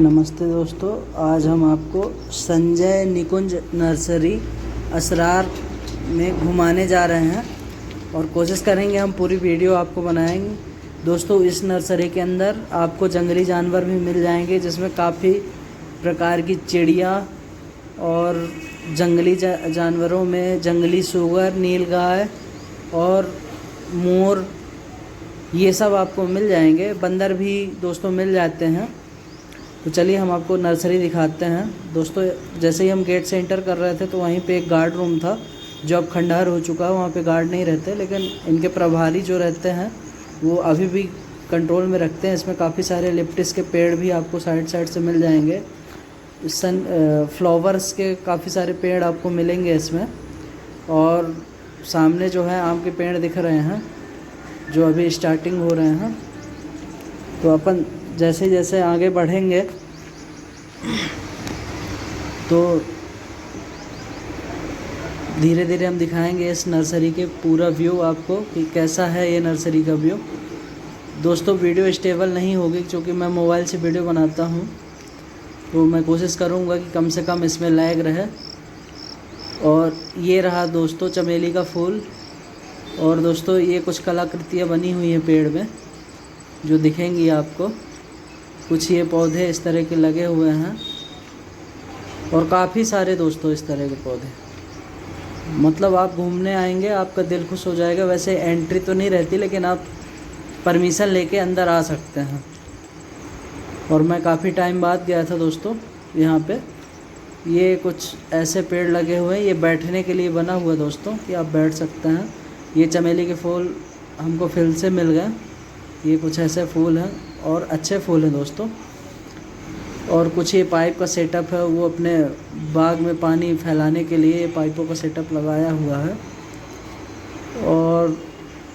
नमस्ते दोस्तों, आज हम आपको संजय निकुंज नर्सरी असरार में घुमाने जा रहे हैं और कोशिश करेंगे हम पूरी वीडियो आपको बनाएंगे। दोस्तों, इस नर्सरी के अंदर आपको जंगली जानवर भी मिल जाएंगे, जिसमें काफ़ी प्रकार की चिड़िया और जंगली जानवरों में जंगली सूअर, नीलगाय और मोर, ये सब आपको मिल जाएंगे। बंदर भी दोस्तों मिल जाते हैं। तो चलिए हम आपको नर्सरी दिखाते हैं। दोस्तों, जैसे ही हम गेट से एंटर कर रहे थे तो वहीं पे एक गार्ड रूम था जो अब खंडहर हो चुका है। वहाँ पे गार्ड नहीं रहते, लेकिन इनके प्रभारी जो रहते हैं वो अभी भी कंट्रोल में रखते हैं। इसमें काफ़ी सारे लिप्टिस के पेड़ भी आपको साइड से मिल जाएंगे। फ्लावर्स के काफ़ी सारे पेड़ आपको मिलेंगे इसमें। और सामने जो है आम के पेड़ दिख रहे हैं जो अभी स्टार्टिंग हो रहे हैं। तो अपन जैसे जैसे आगे बढ़ेंगे तो धीरे धीरे हम दिखाएंगे इस नर्सरी के पूरा व्यू आपको कि कैसा है ये नर्सरी का व्यू। दोस्तों, वीडियो स्टेबल नहीं होगी क्योंकि मैं मोबाइल से वीडियो बनाता हूँ, तो मैं कोशिश करूँगा कि कम से कम इसमें लैग रहे। और ये रहा दोस्तों चमेली का फूल। और दोस्तों, ये कुछ कलाकृतियाँ बनी हुई हैं पेड़ में जो दिखेंगी आपको। कुछ ये पौधे इस तरह के लगे हुए हैं और काफ़ी सारे दोस्तों इस तरह के पौधे, मतलब आप घूमने आएंगे आपका दिल खुश हो जाएगा। वैसे एंट्री तो नहीं रहती, लेकिन आप परमिशन लेके अंदर आ सकते हैं। और मैं काफ़ी टाइम बाद गया था दोस्तों यहाँ पे। ये कुछ ऐसे पेड़ लगे हुए हैं, ये बैठने के लिए बना हुआ दोस्तों कि आप बैठ सकते हैं। ये चमेली के फूल हमको फिर से मिल गए। ये कुछ ऐसे फूल हैं और अच्छे फूल हैं दोस्तों। और कुछ ये पाइप का सेटअप है, वो अपने बाग में पानी फैलाने के लिए पाइपों का सेटअप लगाया हुआ है। और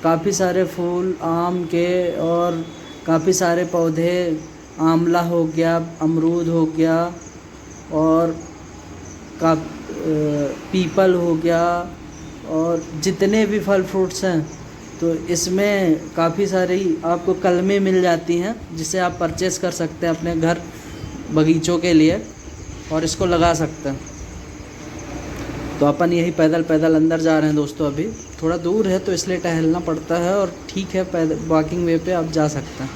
काफ़ी सारे फूल आम के और काफ़ी सारे पौधे, आंवला हो गया, अमरूद हो गया और पीपल हो गया, और जितने भी फल फ्रूट्स हैं तो इसमें काफ़ी सारी आपको कलमें मिल जाती हैं जिसे आप परचेज़ कर सकते हैं अपने घर बगीचों के लिए और इसको लगा सकते हैं। तो अपन यही पैदल पैदल अंदर जा रहे हैं दोस्तों। अभी थोड़ा दूर है तो इसलिए टहलना पड़ता है, और ठीक है, पैदल वॉकिंग वे पे आप जा सकते हैं।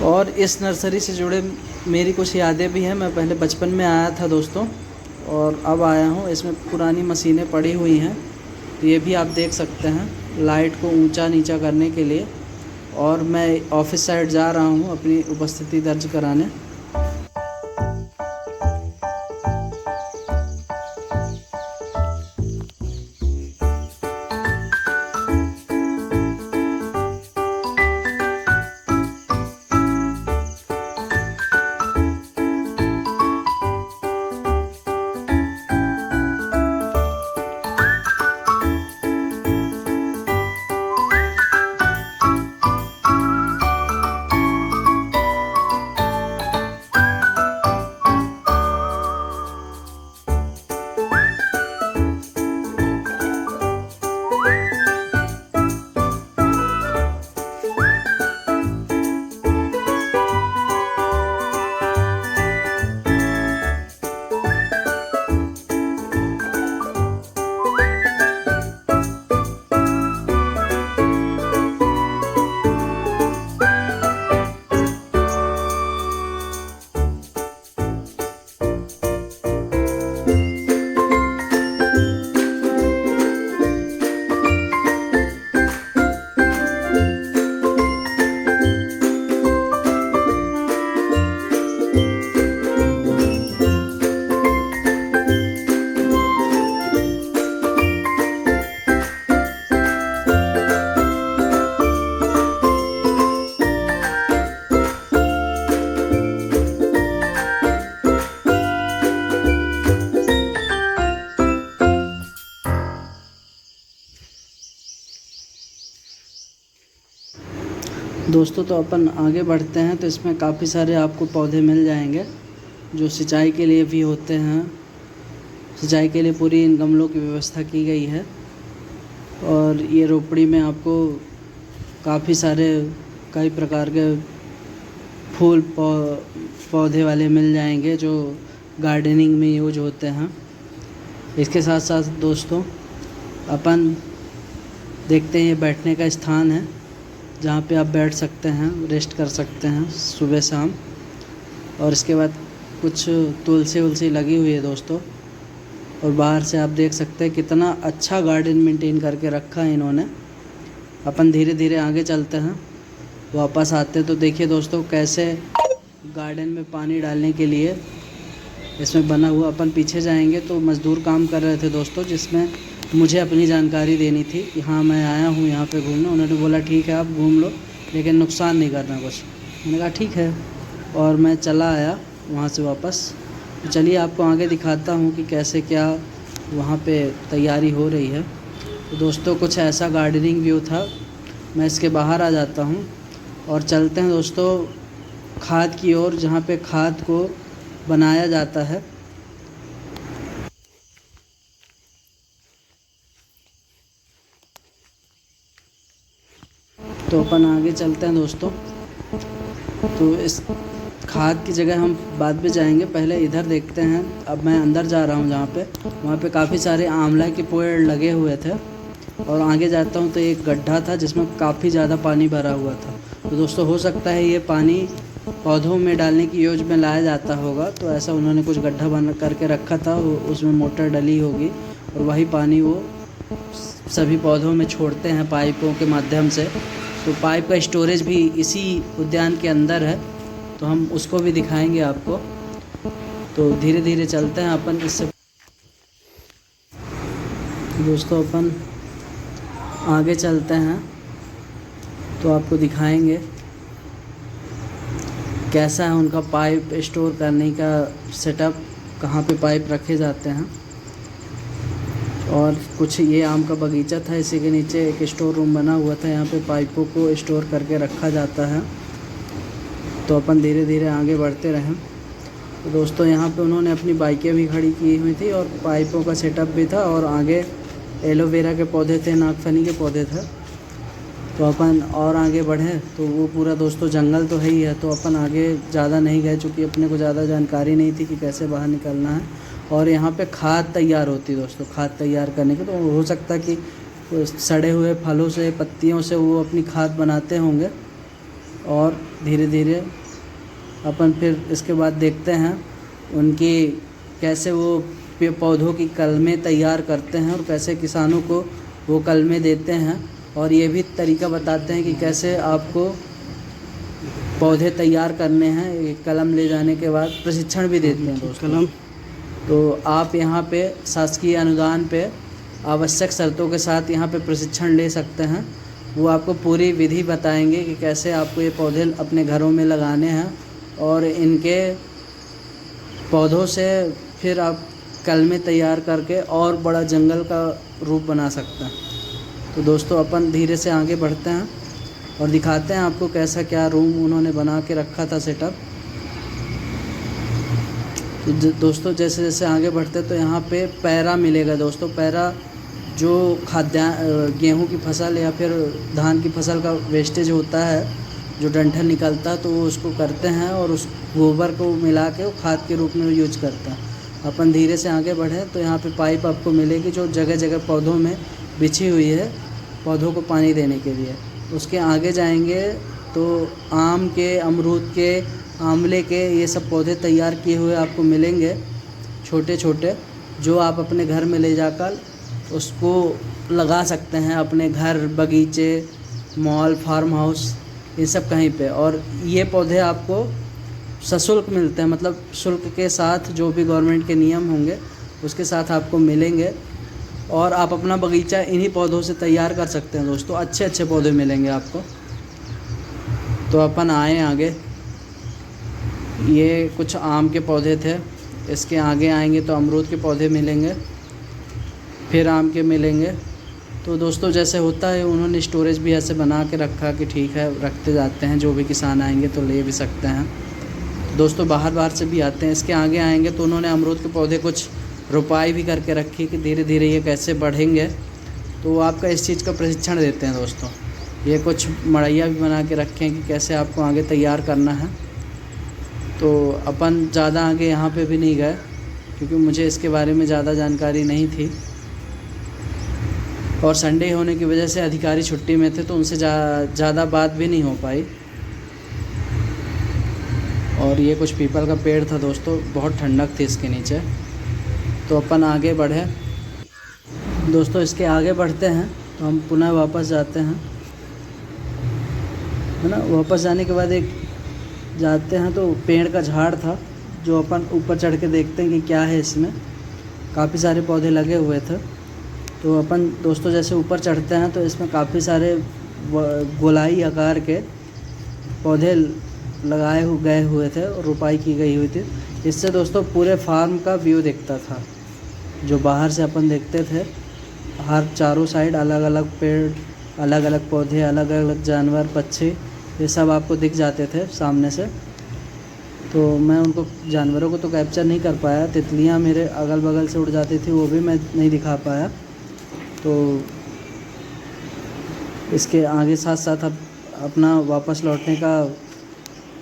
और इस नर्सरी से जुड़े मेरी कुछ यादें भी हैं। मैं पहले बचपन में आया था दोस्तों और अब आया हूँ। इसमें पुरानी मशीनें पड़ी हुई हैं, तो ये भी आप देख सकते हैं लाइट को ऊंचा नीचा करने के लिए। और मैं ऑफिस साइड जा रहा हूँ अपनी उपस्थिति दर्ज कराने। दोस्तों, तो अपन आगे बढ़ते हैं। तो इसमें काफ़ी सारे आपको पौधे मिल जाएंगे जो सिंचाई के लिए भी होते हैं। सिंचाई के लिए पूरी इन गमलों की व्यवस्था की गई है। और ये रोपड़ी में आपको काफ़ी सारे कई प्रकार के फूल पौधे वाले मिल जाएंगे जो गार्डनिंग में यूज होते हैं। इसके साथ साथ दोस्तों अपन देखते हैं ये बैठने का स्थान है जहाँ पे आप बैठ सकते हैं, रेस्ट कर सकते हैं सुबह शाम। और इसके बाद कुछ तुलसी उलसी लगी हुई है दोस्तों। और बाहर से आप देख सकते हैं कितना अच्छा गार्डन मेंटेन करके रखा है इन्होंने। अपन धीरे धीरे आगे चलते हैं, वापस आते हैं तो देखिए दोस्तों कैसे गार्डन में पानी डालने के लिए इसमें बना हुआ। अपन पीछे जाएंगे तो मज़दूर काम कर रहे थे दोस्तों, जिसमें मुझे अपनी जानकारी देनी थी कि हाँ मैं आया हूँ यहाँ पे घूमने। उन्होंने बोला ठीक है आप घूम लो लेकिन नुकसान नहीं करना कुछ। मैंने कहा ठीक है और मैं चला आया वहाँ से वापस। तो चलिए आपको आगे दिखाता हूँ कि कैसे क्या वहाँ पे तैयारी हो रही है। तो दोस्तों कुछ ऐसा गार्डनिंग व्यू था। मैं इसके बाहर आ जाता हूँ और चलते हैं दोस्तों खाद की ओर, जहाँ पे खाद को बनाया जाता है। तो अपन आगे चलते हैं दोस्तों। तो इस खाद की जगह हम बाद में जाएंगे, पहले इधर देखते हैं। अब मैं अंदर जा रहा हूँ जहाँ पे, वहाँ पे काफ़ी सारे आंवला के पेड़ लगे हुए थे। और आगे जाता हूँ तो एक गड्ढा था जिसमें काफ़ी ज़्यादा पानी भरा हुआ था। तो दोस्तों हो सकता है ये पानी पौधों में डालने की योजना में लाया जाता होगा। तो ऐसा उन्होंने कुछ गड्ढा बना करके रखा था, उसमें मोटर डली होगी और वही पानी वो सभी पौधों में छोड़ते हैं पाइपों के माध्यम से। तो पाइप का स्टोरेज भी इसी उद्यान के अंदर है, तो हम उसको भी दिखाएंगे आपको। तो धीरे धीरे चलते हैं अपन इससे। दोस्तों अपन आगे चलते हैं तो आपको दिखाएंगे कैसा है उनका पाइप स्टोर करने का सेटअप, कहाँ पे पाइप रखे जाते हैं। और कुछ ये आम का बगीचा था, इसी के नीचे एक स्टोर रूम बना हुआ था, यहाँ पे पाइपों को स्टोर करके रखा जाता है। तो अपन धीरे धीरे आगे बढ़ते रहें। तो दोस्तों यहाँ पे उन्होंने अपनी बाइकें भी खड़ी की हुई थी और पाइपों का सेटअप भी था। और आगे एलोवेरा के पौधे थे, नागफनी के पौधे थे। तो अपन और आगे बढ़े तो वो पूरा दोस्तों जंगल तो है ही है। तो अपन आगे ज़्यादा नहीं गए क्योंकि अपने को ज़्यादा जानकारी नहीं थी कि कैसे बाहर निकलना है। और यहाँ पे खाद तैयार होती है दोस्तों। खाद तैयार करने के तो हो सकता है कि सड़े हुए फलों से, पत्तियों से वो अपनी खाद बनाते होंगे। और धीरे धीरे अपन फिर इसके बाद देखते हैं उनकी कैसे वो पौधों की कलमें तैयार करते हैं और कैसे किसानों को वो कलमें देते हैं। और ये भी तरीका बताते हैं कि कैसे आपको पौधे तैयार करने हैं। एक कलम ले जाने के बाद प्रशिक्षण भी देते हैं दोस्तों। कलम तो आप यहाँ पे शासकीय अनुदान पे आवश्यक शर्तों के साथ यहाँ पे प्रशिक्षण ले सकते हैं। वो आपको पूरी विधि बताएंगे कि कैसे आपको ये पौधे अपने घरों में लगाने हैं और इनके पौधों से फिर आप कलमें तैयार करके और बड़ा जंगल का रूप बना सकते हैं। तो दोस्तों अपन धीरे से आगे बढ़ते हैं और दिखाते हैं आपको कैसा क्या रूम उन्होंने बना के रखा था सेटअप। तो दोस्तों जैसे जैसे आगे बढ़ते तो यहाँ पे पैरा मिलेगा दोस्तों। पैरा जो गेहूं की फसल या फिर धान की फसल का वेस्टेज होता है, जो डंठल निकलता है, तो वो उसको करते हैं और उस गोबर को मिला के वो खाद के रूप में यूज करता है। अपन धीरे से आगे बढ़े तो यहाँ पे पाइप आपको मिलेगी जो जगह जगह पौधों में बिछी हुई है पौधों को पानी देने के लिए। उसके आगे जाएंगे तो आम के, अमरूद के, आंवले के ये सब पौधे तैयार किए हुए आपको मिलेंगे छोटे छोटे, जो आप अपने घर में ले जाकर उसको लगा सकते हैं अपने घर, बगीचे, मॉल, फार्म हाउस, ये सब कहीं पे। और ये पौधे आपको सशुल्क मिलते हैं, मतलब शुल्क के साथ जो भी गवर्नमेंट के नियम होंगे उसके साथ आपको मिलेंगे। और आप अपना बगीचा इन्हीं पौधों से तैयार कर सकते हैं दोस्तों। अच्छे अच्छे पौधे मिलेंगे आपको। तो अपन आए आगे, ये कुछ आम के पौधे थे। इसके आगे आएंगे तो अमरूद के पौधे मिलेंगे, फिर आम के मिलेंगे। तो दोस्तों जैसे होता है उन्होंने स्टोरेज भी ऐसे बना के रखा कि ठीक है रखते जाते हैं, जो भी किसान आएंगे तो ले भी सकते हैं। दोस्तों बाहर से भी आते हैं। इसके आगे आएंगे तो उन्होंने अमरूद के पौधे कुछ रोपाई भी करके रखी कि धीरे धीरे ये कैसे बढ़ेंगे। तो वो आपका इस चीज़ का प्रशिक्षण देते हैं दोस्तों। ये कुछ मड़ैया भी बना के रखे हैं कि कैसे आपको आगे तैयार करना है। तो अपन ज़्यादा आगे यहाँ पे भी नहीं गए क्योंकि मुझे इसके बारे में ज़्यादा जानकारी नहीं थी, और संडे होने की वजह से अधिकारी छुट्टी में थे तो उनसे ज़्यादा बात भी नहीं हो पाई। और ये कुछ पीपल का पेड़ था दोस्तों, बहुत ठंडक थी इसके नीचे। तो अपन आगे बढ़े दोस्तों, इसके आगे बढ़ते हैं तो हम पुनः वापस जाते हैं, है ना। वापस जाने के बाद एक जाते हैं तो पेड़ का झाड़ था, जो अपन ऊपर चढ़ के देखते हैं कि क्या है इसमें। काफ़ी सारे पौधे लगे हुए थे। तो अपन दोस्तों जैसे ऊपर चढ़ते हैं तो इसमें काफ़ी सारे गोलाई आकार के पौधे लगाए गए हुए थे और रोपाई की गई हुई थी। इससे दोस्तों पूरे फार्म का व्यू दिखता था, जो बाहर से अपन देखते थे। हर चारों साइड अलग अलग पेड़, अलग अलग पौधे, अलग अलग जानवर, पक्षी, ये सब आपको दिख जाते थे सामने से। तो मैं उनको जानवरों को तो कैप्चर नहीं कर पाया, तितलियां मेरे अगल बगल से उड़ जाती थी, वो भी मैं नहीं दिखा पाया। तो इसके आगे साथ साथ अब अपना वापस लौटने का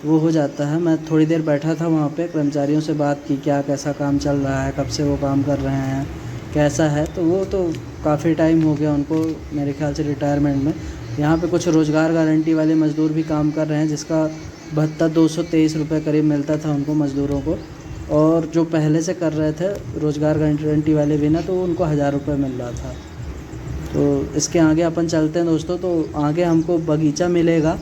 वो हो जाता है। मैं थोड़ी देर बैठा था वहाँ पे, कर्मचारियों से बात की, क्या कैसा काम चल रहा है, कब से वो काम कर रहे हैं, कैसा है। तो वो तो काफ़ी टाइम हो गया उनको, मेरे ख्याल से रिटायरमेंट में। यहाँ पे कुछ रोज़गार गारंटी वाले मज़दूर भी काम कर रहे हैं, जिसका भत्ता 223 रुपये करीब मिलता था उनको मज़दूरों को। और जो पहले से कर रहे थे रोज़गार गारंटी वाले भी ना, तो उनको 1000 रुपये मिल रहा था। तो इसके आगे अपन चलते हैं दोस्तों। तो आगे हमको बगीचा मिलेगा,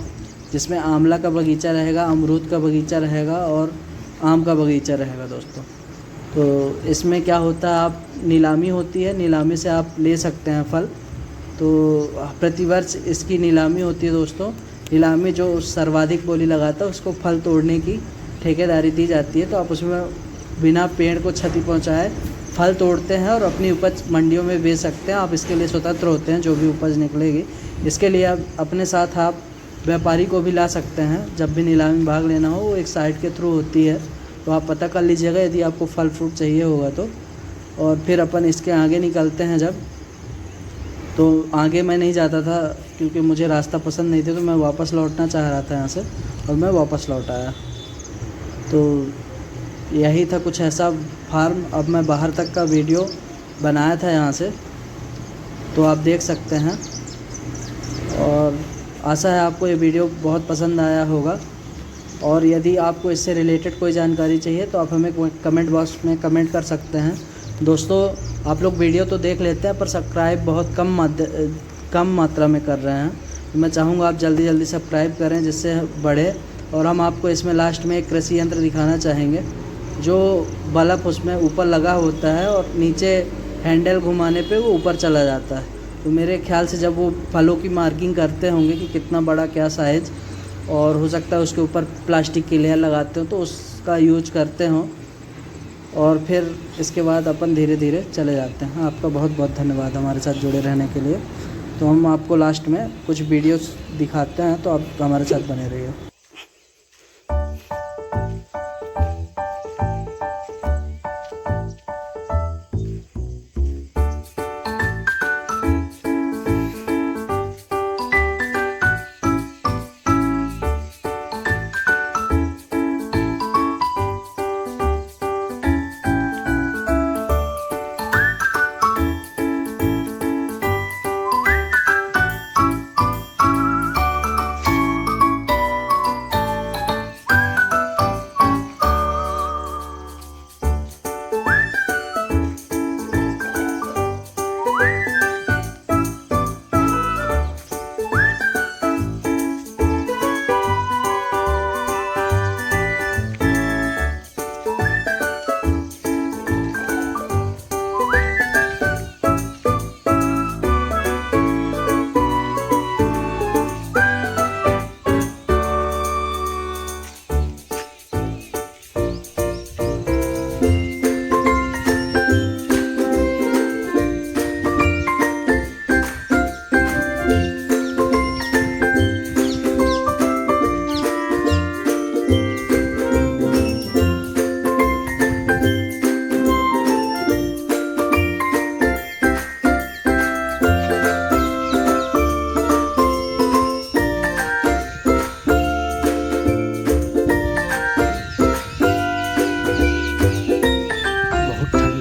जिसमें आंवला का बगीचा रहेगा, अमरूद का बगीचा रहेगा और आम का बगीचा रहेगा दोस्तों। तो इसमें क्या होता है, आप नीलामी होती है, नीलामी से आप ले सकते हैं फल। तो प्रतिवर्ष इसकी नीलामी होती है दोस्तों। नीलामी जो सर्वाधिक बोली लगाता है उसको फल तोड़ने की ठेकेदारी दी जाती है। तो आप उसमें बिना पेड़ को क्षति पहुंचाए फल तोड़ते हैं और अपनी उपज मंडियों में बेच सकते हैं। आप इसके लिए स्वतंत्र होते हैं, जो भी उपज निकलेगी इसके लिए आप अपने साथ आप व्यापारी को भी ला सकते हैं। जब भी नीलामी में भाग लेना हो, वो एक साइट के थ्रू होती है, तो आप पता कर लीजिएगा यदि आपको फल फ्रूट चाहिए होगा तो। और फिर अपन इसके आगे निकलते हैं जब, तो आगे मैं नहीं जाता था क्योंकि मुझे रास्ता पसंद नहीं था, तो मैं वापस लौटना चाह रहा था यहाँ से, और मैं वापस लौट आया। तो यही था कुछ ऐसा फार्म। अब मैं बाहर तक का वीडियो बनाया था यहाँ से, तो आप देख सकते हैं। और आशा है आपको ये वीडियो बहुत पसंद आया होगा। और यदि आपको इससे रिलेटेड कोई जानकारी चाहिए तो आप हमें कमेंट बॉक्स में कमेंट कर सकते हैं। दोस्तों आप लोग वीडियो तो देख लेते हैं, पर सब्सक्राइब बहुत कम मात्रा में कर रहे हैं। तो मैं चाहूँगा आप जल्दी सब्सक्राइब करें, जिससे बढ़े। और हम आपको इसमें लास्ट में एक कृषि यंत्र दिखाना चाहेंगे, जो बल्ब उसमें ऊपर लगा होता है और नीचे हैंडल घुमाने पे वो ऊपर चला जाता है। तो मेरे ख्याल से जब वो फलों की मार्किंग करते होंगे कि कितना बड़ा क्या साइज़, और हो सकता है उसके ऊपर प्लास्टिक की लेयर लगाते हो, तो उसका यूज करते हों। और फिर इसके बाद अपन धीरे धीरे चले जाते हैं। आपका बहुत बहुत धन्यवाद हमारे साथ जुड़े रहने के लिए। तो हम आपको लास्ट में कुछ वीडियोस दिखाते हैं, तो आप हमारे साथ बने रहिए।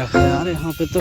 ठंडा है यार यहाँ पे तो।